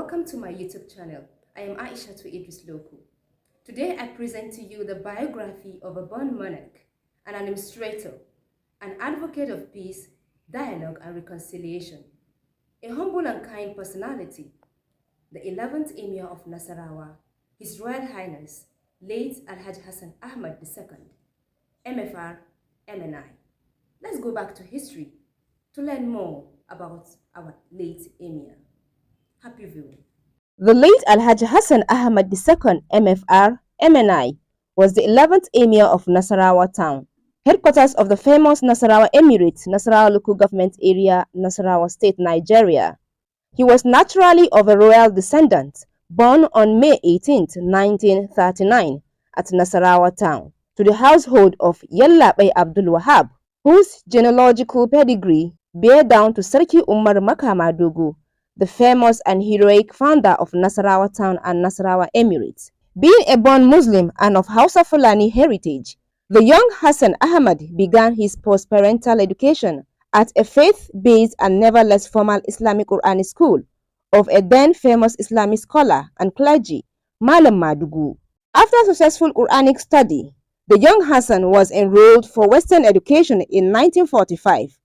Welcome to my YouTube channel. I am Aisha to Idris Loku. Today I present to you the biography of a born monarch, an administrator, an advocate of peace, dialogue and reconciliation, a humble and kind personality, the 11th Emir of Nasarawa, His Royal Highness, late Alhaji Hassan Ahmad II, MFR, MNI. Let's go back to history to learn more about our late Emir. Happy viewing. The late Alhaji Hassan Ahmad II, MFR, MNI, was the 11th Emir of Nasarawa town, headquarters of the famous Nasarawa Emirate, Nasarawa Local Government Area, Nasarawa State, Nigeria. He was naturally of a royal descendant, born on May 18, 1939, at Nasarawa town, to the household of Yallabai Abdul Wahab, whose genealogical pedigree bear down to Sarki Umar Makamadogo, the famous and heroic founder of Nasarawa town and Nasarawa Emirate. Being a born Muslim and of Hausa Fulani heritage, the young Hassan Ahmad began his post-parental education at a faith-based and never less formal Islamic Quranic school of a then famous Islamic scholar and clergy, Malam Madugu. After successful Quranic study, the young Hassan was enrolled for Western education in 1945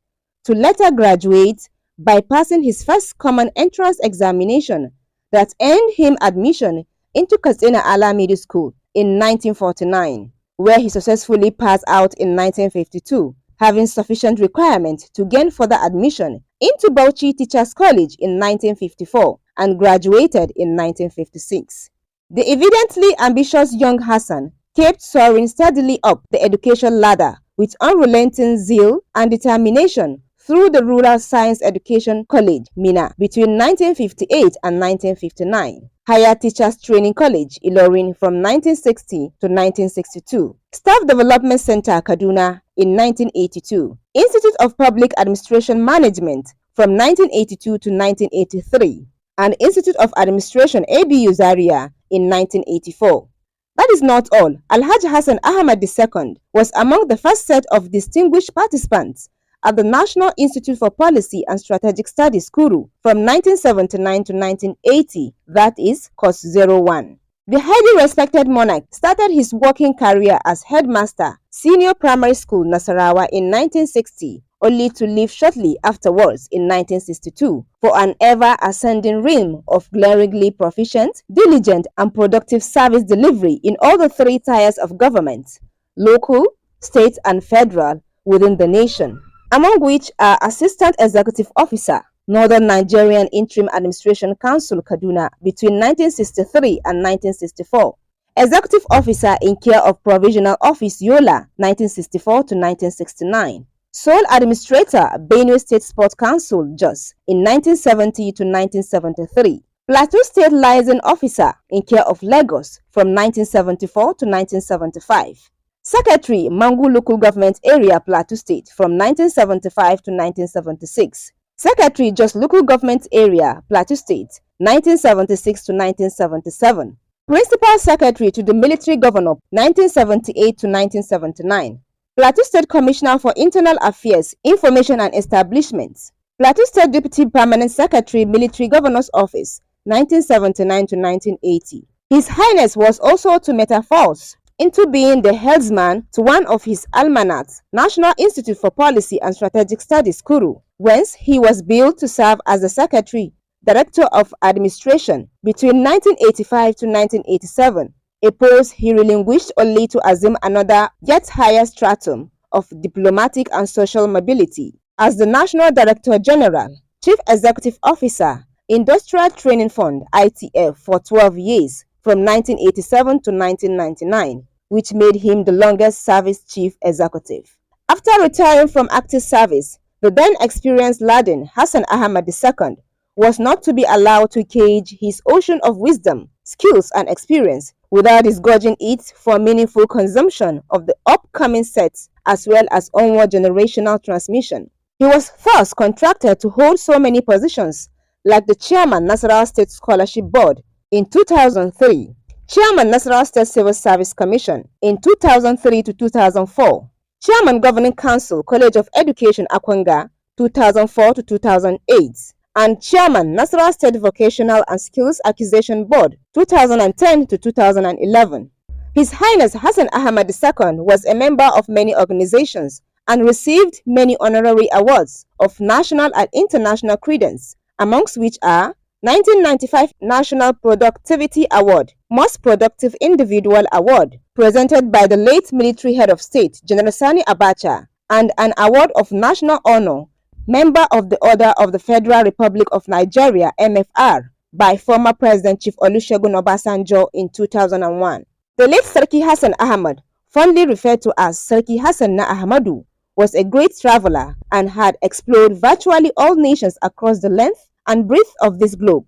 to later graduate by passing his first common entrance examination that earned him admission into Katsina Ala Middle School in 1949, where he successfully passed out in 1952, having sufficient requirement to gain further admission into Bauchi Teachers College in 1954 and graduated in 1956. The evidently ambitious young Hassan kept soaring steadily up the education ladder with unrelenting zeal and determination through the Rural Science Education College, Mina, between 1958 and 1959. Higher Teachers Training College, Ilorin, from 1960 to 1962. Staff Development Center, Kaduna, in 1982. Institute of Public Administration Management, from 1982 to 1983. And Institute of Administration, ABU Zaria, in 1984. That is not all. Alhaji Hassan Ahmad II was among the first set of distinguished participants at the National Institute for Policy and Strategic Studies, Kuru, from 1979 to 1980, that is, Course 01. The highly respected monarch started his working career as headmaster, Senior Primary School, Nasarawa in 1960, only to leave shortly afterwards in 1962 for an ever-ascending realm of glaringly proficient, diligent, and productive service delivery in all the three tiers of government, local, state, and federal, within the nation, among which are Assistant Executive Officer, Northern Nigerian Interim Administration Council, Kaduna, between 1963 and 1964, Executive Officer in care of Provisional Office, Yola, 1964 to 1969, Sole Administrator, Benue State Sports Council, Jos, in 1970 to 1973, Plateau State Liaison Officer in care of Lagos from 1974 to 1975, Secretary, Mangu Local Government Area, Plateau State from 1975 to 1976, Secretary, Jos Local Government Area, Plateau State, 1976 to 1977, Principal Secretary to the Military Governor, 1978 to 1979, Plateau State Commissioner for Internal Affairs, Information and Establishments, Plateau State Deputy Permanent Secretary, Military Governor's Office, 1979 to 1980. His Highness was also to metamorphose into being the headsman to one of his almanacs, National Institute for Policy and Strategic Studies, Kuru, whence he was billed to serve as the Secretary, Director of Administration between 1985 to 1987, a post he relinquished only to assume another yet higher stratum of diplomatic and social mobility as the National Director General, Chief Executive Officer, Industrial Training Fund, ITF, for 12 years, from 1987 to 1999, which made him the longest service chief executive. After retiring from active service, the then experience-laden Hassan Ahmad II was not to be allowed to cage his ocean of wisdom, skills, and experience without disgorging it for meaningful consumption of the upcoming sets as well as onward generational transmission. He was thus contracted to hold so many positions like the Chairman, Nasarawa State Scholarship Board in 2003, Chairman, Nasarawa State Civil Service Commission in 2003 to 2004, Chairman, Governing Council, College of Education, Akwanga, 2004 to 2008, and Chairman, Nasarawa State Vocational and Skills Acquisition Board, 2010 to 2011. His Highness Hassan Ahmad II was a member of many organizations and received many honorary awards of national and international credence, amongst which are 1995 National Productivity Award, Most Productive Individual Award, presented by the late military head of state, General Sani Abacha, and an award of national honor, Member of the Order of the Federal Republic of Nigeria, MFR, by former President Chief Olusegun Obasanjo in 2001. The late Sarki Hassan Ahmad, fondly referred to as Sarki Hassan na Ahmadu, was a great traveler and had explored virtually all nations across the length and breadth of this globe,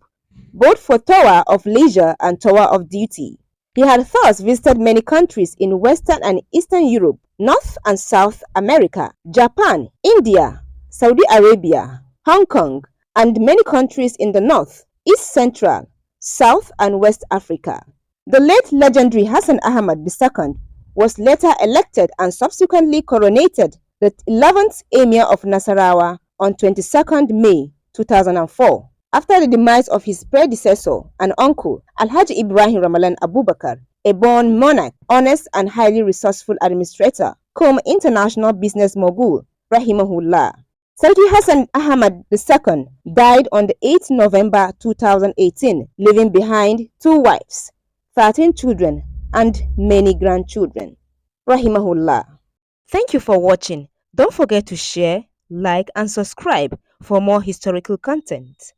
both for tour of leisure and tour of duty. He had thus visited many countries in Western and Eastern Europe, North and South America, Japan, India, Saudi Arabia, Hong Kong, and many countries in the North, East Central, South and West Africa. The late legendary Hassan Ahmad II was later elected and subsequently coronated the 11th Emir of Nasarawa on 22nd May 2004, after the demise of his predecessor and uncle, Alhaji Ibrahim Ramalan Abubakar, a born monarch, honest and highly resourceful administrator, cum international business mogul, rahimahullah. Sarki Hassan Ahmad II died on the 8th November 2018, leaving behind 2 wives, 13 children, and many grandchildren. Rahimahullah. Thank you for watching. Don't forget to share, like, and subscribe for more historical content.